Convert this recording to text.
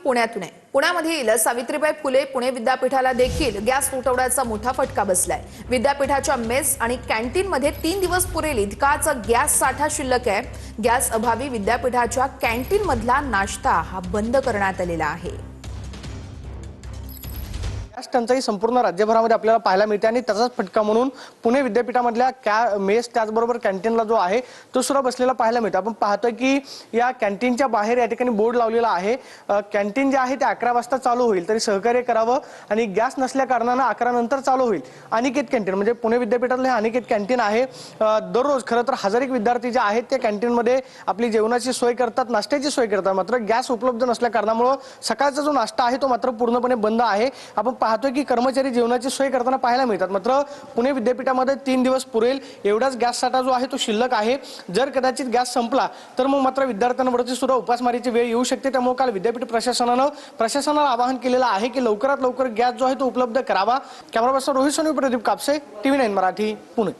पुण्यातून आहे। पुण्यामधील सावित्रीबाई फुले पुणे विद्यापीठाला देखील गॅस तुटवड्याचा मोठा फटका बसलाय। विद्यापीठाच्या मेस आणि कॅन्टीनमध्ये 3 दिवस पुरेल इतकाच गॅस साठा शिल्लक आहे। गॅस अभावी विद्यापीठाच्या कॅन्टीन मधला नाश्ता हा बंद करण्यात आलेला आहे। गॅस टंचाई संपूर्ण राज्यभरामध्ये आपल्याला पाहायला मिळते आणि त्याचाच फटका म्हणून पुणे विद्यापीठामधल्या मेस त्याचबरोबर कॅन्टीनला जो आहे तो सुद्धा बसलेला पाहायला मिळतो। आपण पाहतोय की या कॅन्टीनच्या बाहेर या ठिकाणी बोर्ड लावलेला आहे। कॅन्टीन जे आहे ते 11 वाजता चालू होईल, तरी सहकार्य करावं आणि गॅस नसल्या कारणाने 11 नंतर चालू होईल। अनिकेत कॅन्टीन म्हणजे पुणे विद्यापीठातले अनिकेत कॅन्टीन आहे। दररोज खरं तर हजारिक विद्यार्थी जे आहेत ते कॅन्टीनमध्ये आपली जेवणाची सोय करतात, नाश्त्याची सोय करतात, मात्र गॅस उपलब्ध नसल्या कारणामुळे सकाळचा जो नाश्ता आहे तो मात्र पूर्णपणे बंद आहे। आपण पाहतोय की कर्मचारी जेवणाची सोय करताना पाहायला मिळतात, मात्र पुणे विद्यापीठामध्ये 3 दिवस पुरेल एवढाच गॅस साठा जो आहे तो शिल्लक आहे। जर कदाचित गॅस संपला तर मग मात्र विद्यार्थ्यांवरती सुद्धा उपासमारीची वेळ येऊ शकते। त्यामुळे काल विद्यापीठ प्रशासनाला आवाहन केलेलं आहे की लवकरात लवकर गॅस जो आहे तो उपलब्ध करावा। Camera person Rohit Soni, Pradeep Kapse, TV9 Marathi, Pune.